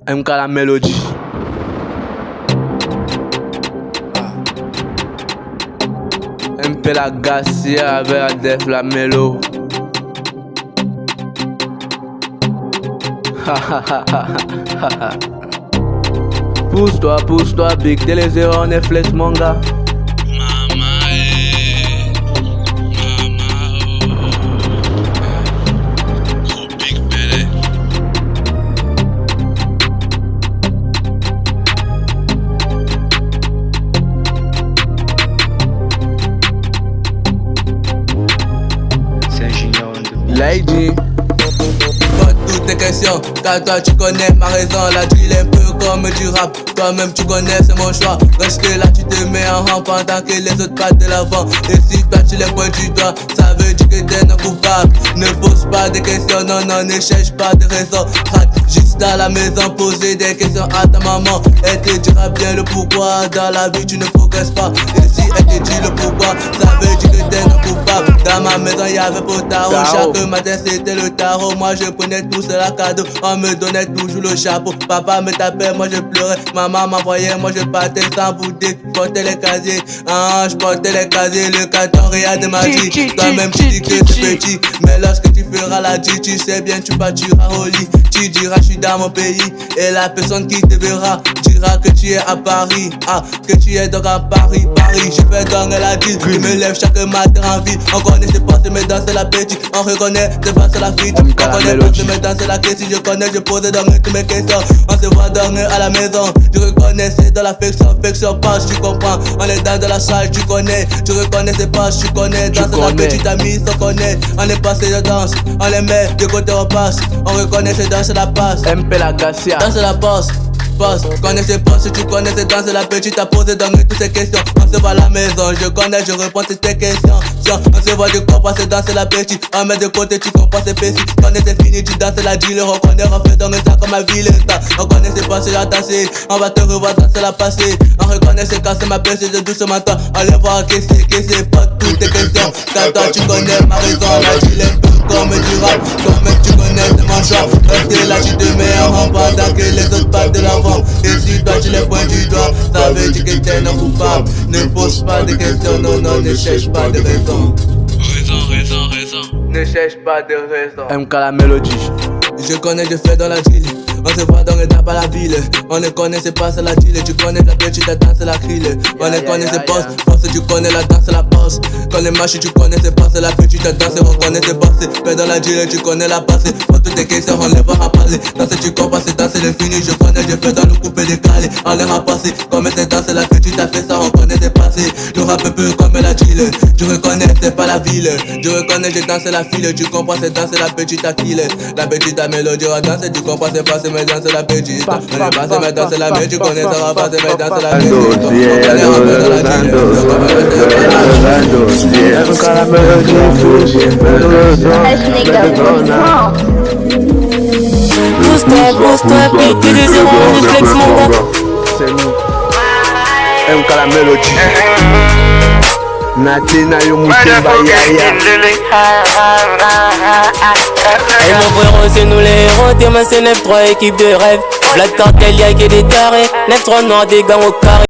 MK la mélodie. MP la Garcia avec la def la mélo. Pousse-toi, big, dès les erreurs, Netflix, mon gars. Lady. Pose toutes tes questions, car toi tu connais ma raison. La drill est un peu comme du rap, toi-même tu connais, c'est mon choix. Reste là, tu te mets en rang pendant que les autres passent de l'avant. Et si toi tu les pointes du doigt, ça veut dire que t'es non coupable. Ne pose pas de questions, non, ne cherche pas de raison. Rate juste à la maison, poser des questions à ta maman. Elle te dira bien le pourquoi, dans la vie tu ne progresses pas. Et si elle te dit le pourquoi, ça veut dire que t'es non coupable. Dans ma maison y'avait pas de tarot, chaque matin c'était le tarot. Moi je prenais tout cela cadeau, on me donnait toujours le chapeau. Papa me tapait, moi je pleurais, maman m'envoyait, moi je partais sans bouder. Je portais les casiers, je portais les casiers, le carton rien de ma vie. Toi-même tu dis que c'est petit, mais lorsque tu feras la vie, tu sais bien tu partiras au lit. Tu diras je suis dans mon pays, et la personne qui te verra dira que tu es à Paris, que tu es donc à Paris. Je fais donc la ville, je me lève chaque matin en ville. On connaît ses passes, mais danser la petite. On reconnaît ses passes la frite. On connaît pas mais danser la question. Je connais, je pose donc toutes mes questions. On se voit donc à la maison. Je reconnais, c'est dans l'affection passe, tu comprends. On est dans de la salle, tu connais. Je reconnais ses passes, tu connais. Danser la petite amie, on connaît. On est passé de danse, on les met de côté, on passe. On reconnaît, c'est danser la passe. MP la Garcia. Danse la passe. Connais ses postes, tu connais ses danses, la petite a posé dans toutes ces questions. On se voit à la maison, je connais, je réponds à tes questions. On se voit, je comprends, c'est danser la petite. On met de côté, tu comprends, c'est précis. Connais, c'est fini, tu danses la dealer. On connaît, on fait dans ça comme ma ville. On connaît, c'est passé à danser. On va te revoir danser la passée. On reconnaît, c'est quand c'est ma pêche, de doucement toi. On les voit, que c'est pas toutes tes questions. Car toi, tu connais ma raison, la dealer un peu comme du rap. Toi-même, tu connais, c'est mon choix. Reste là, tu te mets en rang pendant que les autres passent de l'avant. Et si toi tu les pointes du doigt, ça veut dire que t'es non coupable. Ne pose pas de questions, non, ne cherche pas de raison. Raison. Ne cherche pas de raison. MK la mélodie. Je connais, je fais dans la ville. On se voit dans les tables à la ville. On ne connaît pas, c'est la deal. Tu connais la petite, la danse, la crille. On ne connaît pas, tu connais la danse, la passe. Quand les marches, tu connais pas, c'est la petite, la danse, on connaît pas. Fais dans la deal, tu connais la passe. Pour toutes tes questions, on les va rapasser. Danse, tu comprends, c'est danse, c'est fini. Je connais, je fais dans le coupé décalé. On les rapasse. Comme c'est danse, la petite, a fait ça, on connaît tes passés. Je rappe un peu comme la deal. Je reconnais, c'est pas la ville. Je reconnais, je danse la file. Tu comprends, c'est danse, la petite, à kill. La petite, a mélodie, on danse, tu comprends, c'est pas, mais danse la petite. On est passé, mais danse la petite, tu connais, ça va passer, mais danse la petite. Pousse-toi, pique les zéros, on réflexe mon gars. C'est nous. MK la mélodie. Natina yo Moutemba Yaya. Hey mon frérot, c'est nous les héros. T'es ma C93 équipe de rêve. Black Cartel, y'a que des tarés. 9-3 noirs, des gants au carré.